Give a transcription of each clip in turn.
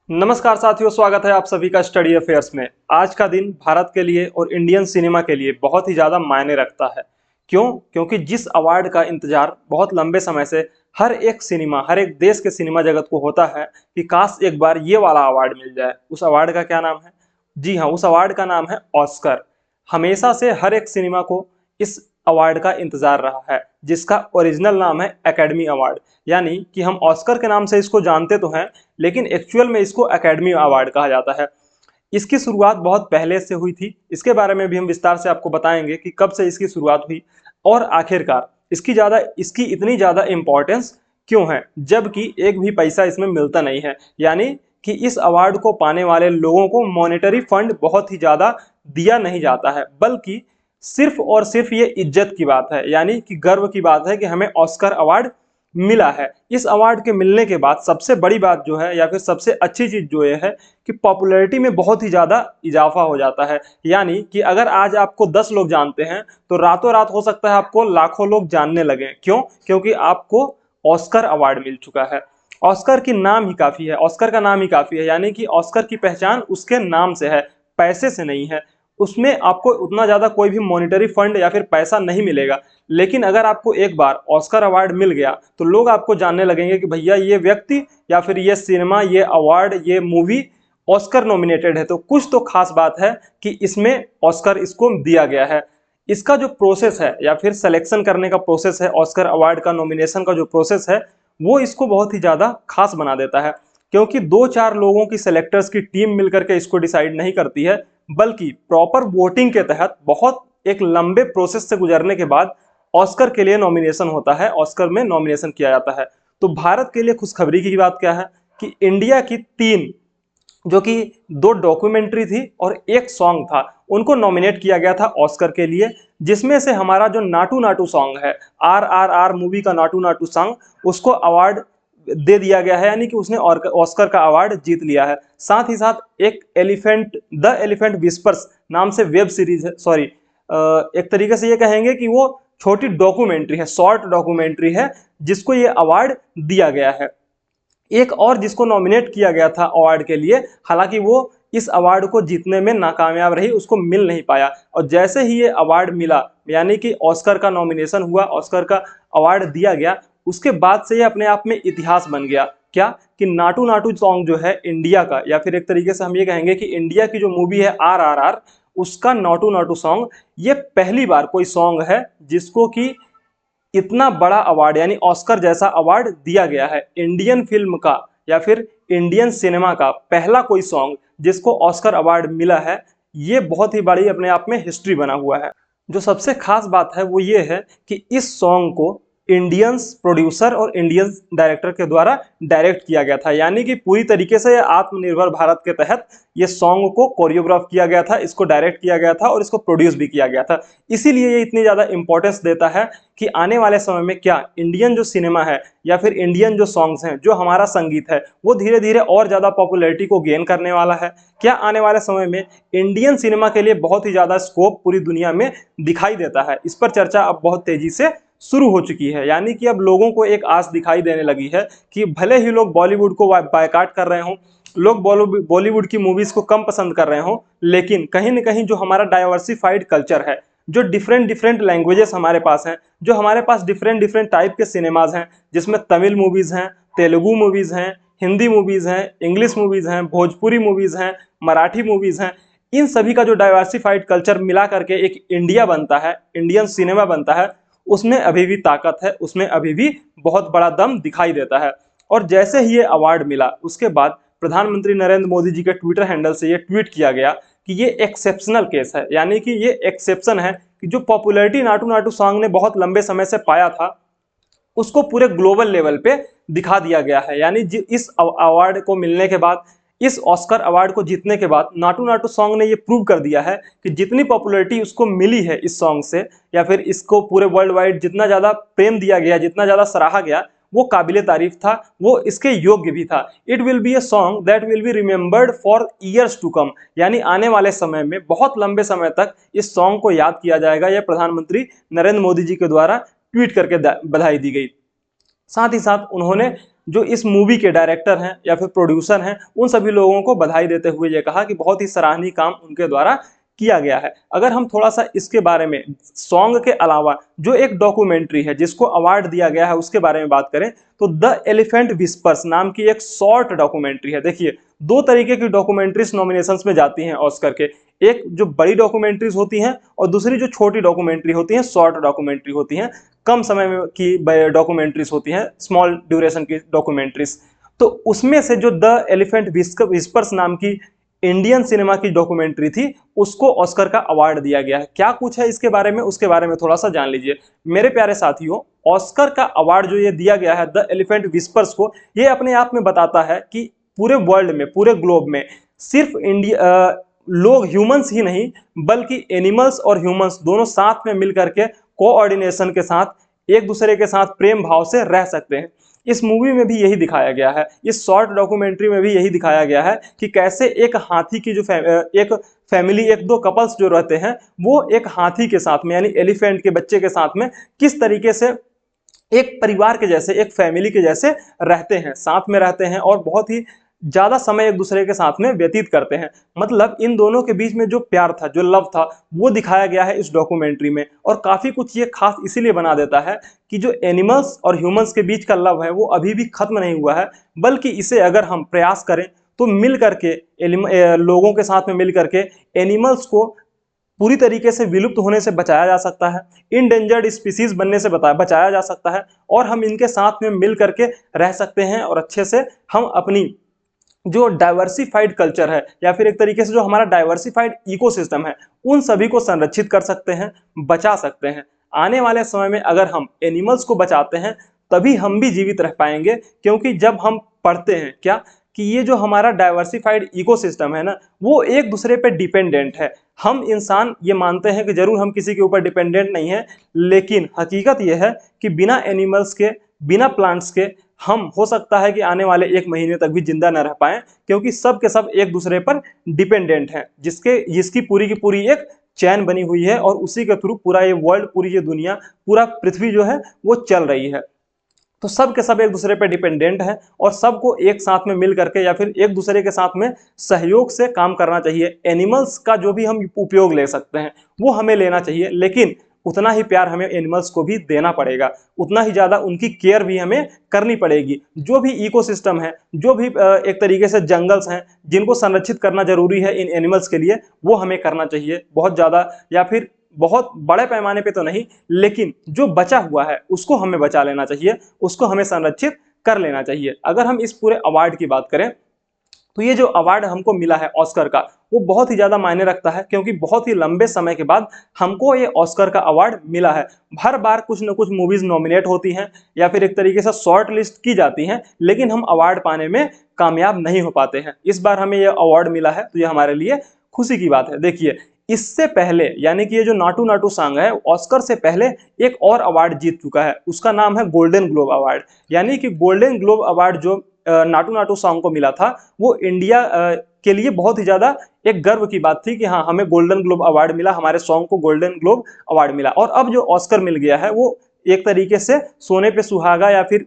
नमस्कार साथियों, स्वागत है आप सभी का स्टडी अफेयर्स में। आज का दिन भारत के लिए और इंडियन सिनेमा के लिए बहुत ही ज़्यादा मायने रखता है। क्यों? क्योंकि जिस अवार्ड का इंतजार बहुत लंबे समय से हर एक देश के सिनेमा जगत को होता है कि काश एक बार ये वाला अवार्ड मिल जाए। उस अवार्ड का क्या नाम है? जी हाँ, उस अवार्ड का नाम है ऑस्कर। हमेशा से हर एक सिनेमा को इस अवार्ड का इंतजार रहा है, जिसका ओरिजिनल नाम है एकेडमी अवार्ड। यानी कि हम ऑस्कर के नाम से इसको जानते तो हैं, लेकिन एक्चुअल में इसको एकेडमी अवार्ड कहा जाता है। इसकी शुरुआत बहुत पहले से हुई थी। इसके बारे में भी हम विस्तार से आपको बताएंगे कि कब से इसकी शुरुआत हुई और आखिरकार इसकी इतनी ज़्यादा इम्पोर्टेंस क्यों है, जबकि एक भी पैसा इसमें मिलता नहीं है। यानी कि इस अवार्ड को पाने वाले लोगों को मॉनेटरी फंड बहुत ही ज़्यादा दिया नहीं जाता है, बल्कि सिर्फ और सिर्फ ये इज्जत की बात है। यानी कि गर्व की बात है कि हमें ऑस्कर अवार्ड मिला है। इस अवार्ड के मिलने के बाद सबसे बड़ी बात जो है या फिर सबसे अच्छी चीज जो ये है कि पॉपुलैरिटी में बहुत ही ज्यादा इजाफा हो जाता है। यानी कि अगर आज आपको 10 लोग जानते हैं तो रातों रात हो सकता है आपको लाखों लोग जानने लगे। क्यों? क्योंकि आपको ऑस्कर अवार्ड मिल चुका है। ऑस्कर की नाम ही काफी है, ऑस्कर का नाम ही काफी है। यानी कि ऑस्कर की पहचान उसके नाम से है, पैसे से नहीं है। उसमें आपको उतना ज्यादा कोई भी मॉनिटरी फंड या फिर पैसा नहीं मिलेगा। लेकिन अगर आपको एक बार ऑस्कर अवार्ड मिल गया तो लोग आपको जानने लगेंगे कि भैया ये व्यक्ति या फिर ये सिनेमा, ये अवार्ड, ये मूवी ऑस्कर नॉमिनेटेड है, तो कुछ तो खास बात है कि इसमें ऑस्कर इसको दिया गया है। इसका जो प्रोसेस है या फिर सिलेक्शन करने का प्रोसेस है, ऑस्कर अवार्ड का नॉमिनेशन का जो प्रोसेस है, वो इसको बहुत ही ज़्यादा खास बना देता है। क्योंकि 2-4 लोगों की सेलेक्टर्स की टीम मिलकर के इसको डिसाइड नहीं करती है, बल्कि प्रॉपर वोटिंग के तहत बहुत एक लंबे प्रोसेस से गुजरने के बाद ऑस्कर के लिए नॉमिनेशन होता है, ऑस्कर में नॉमिनेशन किया जाता है। तो भारत के लिए खुशखबरी की बात क्या है कि इंडिया की 3, जो कि 2 डॉक्यूमेंट्री थी और 1 सॉन्ग था, उनको नॉमिनेट किया गया था ऑस्कर के लिए। जिसमें से हमारा जो नाटू नाटू सॉन्ग है, RRR मूवी का नाटू नाटू सॉन्ग, उसको अवार्ड दे दिया गया है। यानी कि उसने ऑस्कर का अवार्ड जीत लिया है। साथ ही साथ एक द एलिफेंट विस्पर्स नाम से वेब सीरीज है, सॉरी, एक तरीके से ये कहेंगे कि वो छोटी डॉक्यूमेंट्री है, शॉर्ट डॉक्यूमेंट्री है, जिसको ये अवार्ड दिया गया है। एक और जिसको नॉमिनेट किया गया था अवार्ड के लिए, हालांकि वो इस अवार्ड को जीतने में नाकामयाब रही, उसको मिल नहीं पाया। और जैसे ही ये अवार्ड मिला, यानी कि ऑस्कर का नॉमिनेशन हुआ, ऑस्कर का अवार्ड दिया गया, उसके बाद से ये अपने आप में इतिहास बन गया। क्या? कि नाटू नाटू सॉन्ग जो है इंडिया का, या फिर एक तरीके से हम ये कहेंगे कि इंडिया की जो मूवी है RRR, उसका नाटू नाटू सॉन्ग, ये पहली बार कोई सॉन्ग है जिसको कि इतना बड़ा अवार्ड यानी ऑस्कर जैसा अवार्ड दिया गया है। इंडियन फिल्म का या फिर इंडियन सिनेमा का पहला कोई सॉन्ग जिसको ऑस्कर अवार्ड मिला है, ये बहुत ही बड़ी अपने आप में हिस्ट्री बना हुआ है। जो सबसे खास बात है वो ये है कि इस सॉन्ग को इंडियंस प्रोड्यूसर और इंडियन डायरेक्टर के द्वारा डायरेक्ट किया गया था। यानी कि पूरी तरीके से आत्मनिर्भर भारत के तहत ये सॉन्ग को कोरियोग्राफ किया गया था, इसको डायरेक्ट किया गया था और इसको प्रोड्यूस भी किया गया था। इसीलिए ये इतनी ज़्यादा इंपॉर्टेंस देता है कि आने वाले समय में क्या इंडियन जो सिनेमा है या फिर इंडियन जो सॉन्ग्स हैं, जो हमारा संगीत है, वो धीरे धीरे और ज़्यादा पॉपुलैरिटी को गेन करने वाला है। क्या आने वाले समय में इंडियन सिनेमा के लिए बहुत ही ज़्यादा स्कोप पूरी दुनिया में दिखाई देता है। इस पर चर्चा अब बहुत तेज़ी से शुरू हो चुकी है। यानी कि अब लोगों को एक आस दिखाई देने लगी है कि भले ही लोग बॉलीवुड को बायकाट कर रहे हों, लोग बॉलीवुड की मूवीज़ को कम पसंद कर रहे हों, लेकिन कहीं ना कहीं जो हमारा डाइवर्सिफाइड कल्चर है, जो डिफरेंट डिफरेंट लैंग्वेजेस हमारे पास हैं, जो हमारे पास डिफरेंट डिफरेंट टाइप के सिनेमाज हैं, जिसमें तमिल मूवीज़ हैं, तेलुगु मूवीज़ हैं, हिंदी मूवीज़ हैं, इंग्लिश मूवीज़ हैं, भोजपुरी मूवीज़ हैं, मराठी मूवीज़ हैं, इन सभी का जो डाइवर्सिफाइड कल्चर मिला करके एक इंडिया बनता है, इंडियन सिनेमा बनता है, उसमें अभी भी ताकत है, उसमें अभी भी बहुत बड़ा दम दिखाई देता है। और जैसे ही ये अवार्ड मिला, उसके बाद प्रधानमंत्री नरेंद्र मोदी जी के ट्विटर हैंडल से ये ट्वीट किया गया कि ये एक्सेप्शनल केस है। यानी कि ये एक्सेप्शन है कि जो पॉपुलैरिटी नाटू नाटू सॉन्ग ने बहुत लंबे समय से पाया था, उसको पूरे ग्लोबल लेवल पे दिखा दिया गया है। यानी इस अवार्ड को मिलने के बाद, इस ऑस्कर अवार्ड को जीतने के बाद, नाटू नाटू सॉन्ग ने ये प्रूव कर दिया है कि जितनी पॉपुलैरिटी उसको मिली है इस सॉन्ग से, या फिर इसको पूरे वर्ल्ड वाइड जितना ज़्यादा प्रेम दिया गया, जितना ज़्यादा सराहा गया, वो काबिले तारीफ था, वो इसके योग्य भी था। It will be a song that will be remembered for years to come. यानी आने वाले समय में बहुत लंबे समय तक इस सॉन्ग को याद किया जाएगा। यह प्रधानमंत्री नरेंद्र मोदी जी के द्वारा ट्वीट करके बधाई दी गई। साथ ही साथ उन्होंने जो इस मूवी के डायरेक्टर हैं या फिर प्रोड्यूसर हैं, उन सभी लोगों को बधाई देते हुए ये कहा कि बहुत ही सराहनीय काम उनके द्वारा किया गया है। अगर हम थोड़ा सा इसके बारे में सॉन्ग के अलावा जो एक डॉक्यूमेंट्री है जिसको अवार्ड दिया गया है उसके बारे में बात करें तो द एलिफेंट विस्पर्स नाम की एक शॉर्ट डॉक्यूमेंट्री है। देखिए, दो तरीके की डॉक्यूमेंट्रीज नॉमिनेशंस में जाती हैं ऑस्कर के, एक जो बड़ी डॉक्यूमेंट्रीज होती हैं और दूसरी जो छोटी डॉक्यूमेंट्री होती हैं, शॉर्ट डॉक्यूमेंट्री होती हैं, कम समय में की डॉक्यूमेंट्रीज होती हैं, स्मॉल ड्यूरेशन की डॉक्यूमेंट्रीज। तो उसमें से जो द एलिफेंट विस्पर्स नाम की इंडियन सिनेमा की डॉक्यूमेंट्री थी उसको ऑस्कर का अवार्ड दिया गया है। क्या कुछ है इसके बारे में, उसके बारे में थोड़ा सा जान लीजिए मेरे प्यारे साथियों। ऑस्कर का अवार्ड जो ये दिया गया है द एलिफेंट विस्पर्स को, ये अपने आप में बताता है कि पूरे वर्ल्ड में, पूरे ग्लोब में सिर्फ इंडिया लोग, ह्यूमंस ही नहीं बल्कि एनिमल्स और ह्यूमंस दोनों साथ में मिलकर के कोऑर्डिनेशन के साथ एक दूसरे के साथ प्रेम भाव से रह सकते हैं। इस मूवी में भी यही दिखाया गया है, इस शॉर्ट डॉक्यूमेंट्री में भी यही दिखाया गया है कि कैसे एक हाथी की जो एक फैमिली, एक दो कपल्स जो रहते हैं वो एक हाथी के साथ में यानी एलिफेंट के बच्चे के साथ में किस तरीके से एक परिवार के जैसे, एक फैमिली के जैसे रहते हैं, साथ में रहते हैं और बहुत ही ज्यादा समय एक दूसरे के साथ में व्यतीत करते हैं। मतलब इन दोनों के बीच में जो प्यार था, जो लव था, वो दिखाया गया है इस डॉक्यूमेंट्री में। और काफी कुछ ये खास इसीलिए बना देता है कि जो एनिमल्स और ह्यूमंस के बीच का लव है वो अभी भी खत्म नहीं हुआ है, बल्कि इसे अगर हम प्रयास करें तो मिल करके लोगों के साथ में मिल करके एनिमल्स को पूरी तरीके से विलुप्त होने से बचाया जा सकता है, इंडेंजर्ड स्पीसीज बनने से बचाया जा सकता है, और हम इनके साथ में मिल करके रह सकते हैं और अच्छे से हम अपनी जो डाइवर्सिफाइड कल्चर है या फिर एक तरीके से जो हमारा डाइवर्सिफाइड इकोसिस्टम है उन सभी को संरक्षित कर सकते हैं, बचा सकते हैं। आने वाले समय में अगर हम एनिमल्स को बचाते हैं तभी हम भी जीवित रह पाएंगे, क्योंकि जब हम पढ़ते हैं क्या कि ये जो हमारा डाइवर्सिफाइड इकोसिस्टम है ना वो एक दूसरे पे डिपेंडेंट है। हम इंसान ये मानते हैं कि जरूर हम किसी के ऊपर डिपेंडेंट नहीं है, लेकिन हकीकत यह है कि बिना एनिमल्स के, बिना प्लांट्स के हम हो सकता है कि आने वाले 1 महीने तक भी जिंदा न रह पाएं, क्योंकि सब के सब एक दूसरे पर डिपेंडेंट हैं, जिसकी पूरी की पूरी एक चैन बनी हुई है और उसी के थ्रू पूरा ये वर्ल्ड, पूरी ये दुनिया, पूरा पृथ्वी जो है वो चल रही है। तो सब के सब एक दूसरे पे डिपेंडेंट है और सबको एक साथ में मिल करके या फिर एक दूसरे के साथ में सहयोग से काम करना चाहिए। एनिमल्स का जो भी हम उपयोग ले सकते हैं वो हमें लेना चाहिए, लेकिन उतना ही प्यार हमें एनिमल्स को भी देना पड़ेगा, उतना ही ज़्यादा उनकी केयर भी हमें करनी पड़ेगी। जो भी इकोसिस्टम है, जो भी एक तरीके से जंगल्स हैं जिनको संरक्षित करना जरूरी है इन एनिमल्स के लिए, वो हमें करना चाहिए बहुत ज़्यादा, या फिर बहुत बड़े पैमाने पे तो नहीं, लेकिन जो बचा हुआ है उसको हमें बचा लेना चाहिए, उसको हमें संरक्षित कर लेना चाहिए। अगर हम इस पूरे अवार्ड की बात करें तो ये जो अवार्ड हमको मिला है ऑस्कर का वो बहुत ही ज़्यादा मायने रखता है, क्योंकि बहुत ही लंबे समय के बाद हमको ये ऑस्कर का अवार्ड मिला है। हर बार कुछ न कुछ मूवीज नॉमिनेट होती हैं या फिर एक तरीके से शॉर्ट लिस्ट की जाती हैं, लेकिन हम अवार्ड पाने में कामयाब नहीं हो पाते हैं। इस बार हमें ये अवार्ड मिला है तो ये हमारे लिए खुशी की बात है। देखिए, इससे पहले यानी कि ये जो नाटू नाटू सॉन्ग है ऑस्कर से पहले एक और अवार्ड जीत चुका है, उसका नाम है गोल्डन ग्लोब अवार्ड। यानी कि गोल्डन ग्लोब अवार्ड जो नाटू नाटू सॉन्ग को मिला था वो इंडिया के लिए बहुत ही ज्यादा एक गर्व की बात थी कि हाँ, हमें गोल्डन ग्लोब अवार्ड मिला, हमारे सॉन्ग को गोल्डन ग्लोब अवार्ड मिला। और अब जो ऑस्कर मिल गया है वो एक तरीके से सोने पे सुहागा, या फिर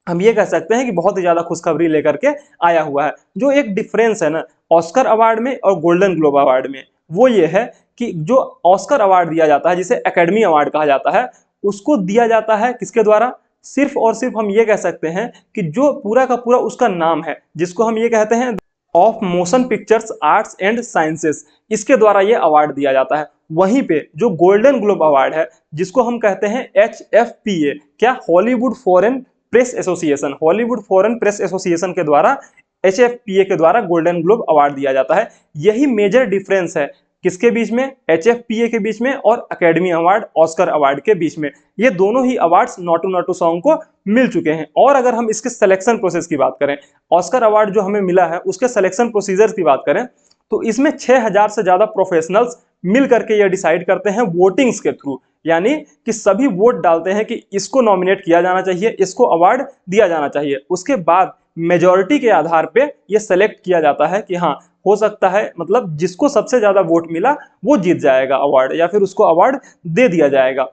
हम ये कह सकते हैं कि बहुत ही ज्यादा खुशखबरी लेकर के आया हुआ है। जो एक डिफरेंस है ना ऑस्कर अवार्ड में और गोल्डन ग्लोब अवार्ड में, वो ये है कि जो ऑस्कर अवार्ड दिया जाता है जिसे एकेडमी अवार्ड कहा जाता है, उसको दिया जाता है किसके द्वारा? सिर्फ और सिर्फ हम ये कह सकते हैं कि जो पूरा का पूरा उसका नाम है, जिसको हम ये कहते हैं of motion pictures arts and sciences, इसके द्वारा ये अवार्ड दिया जाता है। वहीं पे जो गोल्डन ग्लोब अवार्ड है जिसको हम कहते हैं HFPA, क्या? Hollywood foreign press association, Hollywood foreign press association के द्वारा, HFPA के द्वारा गोल्डन ग्लोब अवार्ड दिया जाता है। यही मेजर डिफरेंस है किसके बीच में? HFPA के बीच में और एकेडमी अवार्ड, ऑस्कर अवार्ड के बीच में। ये दोनों ही अवार्ड्स नाटू नाटू सॉन्ग को मिल चुके हैं। और अगर हम इसके सिलेक्शन प्रोसेस की बात करें, ऑस्कर अवार्ड जो हमें मिला है उसके सिलेक्शन प्रोसीजर्स की बात करें तो इसमें 6000 से ज्यादा प्रोफेशनल्स मिल करके ये डिसाइड करते हैं वोटिंग्स के थ्रू, यानी कि सभी वोट डालते हैं कि इसको नॉमिनेट किया जाना चाहिए, इसको अवार्ड दिया जाना चाहिए। उसके बाद मेजॉरिटी के आधार पे ये सेलेक्ट किया जाता है कि हाँ, हो सकता है मतलब जिसको सबसे ज्यादा वोट मिला वो जीत जाएगा अवार्ड, या फिर उसको अवार्ड दे दिया जाएगा।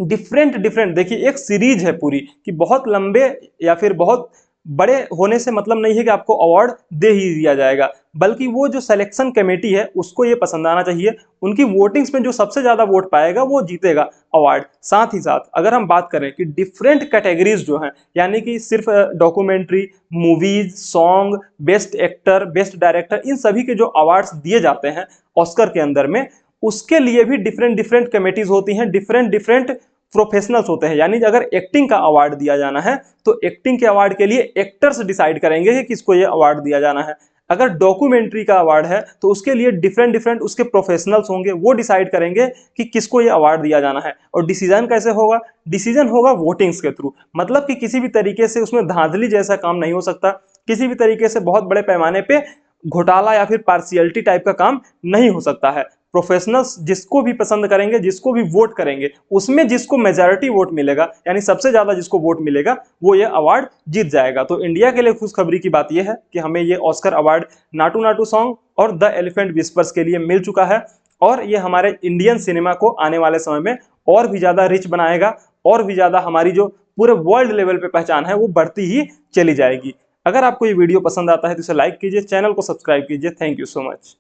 डिफरेंट डिफरेंट, देखिए एक सीरीज है पूरी कि बहुत लंबे या फिर बहुत बड़े होने से मतलब नहीं है कि आपको अवार्ड दे ही दिया जाएगा, बल्कि वो जो सिलेक्शन कमेटी है उसको ये पसंद आना चाहिए, उनकी वोटिंग्स में जो सबसे ज्यादा वोट पाएगा वो जीतेगा अवार्ड। साथ ही साथ अगर हम बात करें कि डिफरेंट कैटेगरीज जो हैं, यानी कि सिर्फ documentary, movies, song, best actor, best director, इन सभी के जो अवार्ड्स दिए जाते हैं ऑस्कर के अंदर में, उसके लिए भी डिफरेंट डिफरेंट कमेटीज होती हैं, डिफरेंट डिफरेंट प्रोफेशनल्स होते हैं। यानी अगर एक्टिंग का अवार्ड दिया जाना है तो एक्टिंग के अवार्ड के लिए एक्टर्स डिसाइड करेंगे कि किसको ये अवार्ड दिया जाना है। अगर डॉक्यूमेंट्री का अवार्ड है तो उसके लिए डिफरेंट डिफरेंट उसके प्रोफेशनल्स होंगे, वो डिसाइड करेंगे कि किसको ये अवार्ड दिया जाना है। और डिसीजन कैसे होगा? डिसीजन होगा वोटिंग्स के थ्रू, मतलब कि किसी भी तरीके से उसमें धांधली जैसा काम नहीं हो सकता, किसी भी तरीके से बहुत बड़े पैमाने पे घोटाला या फिर पार्शियलिटी टाइप का काम नहीं हो सकता है। प्रोफेशनल्स जिसको भी पसंद करेंगे, जिसको भी वोट करेंगे, उसमें जिसको मेजॉरिटी वोट मिलेगा, यानी सबसे ज्यादा जिसको वोट मिलेगा, वो ये अवार्ड जीत जाएगा। तो इंडिया के लिए खुशखबरी की बात यह है कि हमें ये Oscar award Naatu Naatu song और द एलिफेंट विस्पर्स के लिए मिल चुका है, और ये हमारे इंडियन सिनेमा को आने वाले समय में और भी ज्यादा रिच बनाएगा, और भी ज्यादा हमारी जो पूरे वर्ल्ड लेवल पे पहचान है वो बढ़ती ही चली जाएगी। अगर आपको ये वीडियो पसंद आता है तो इसे लाइक कीजिए, चैनल को सब्सक्राइब कीजिए। Thank you so much.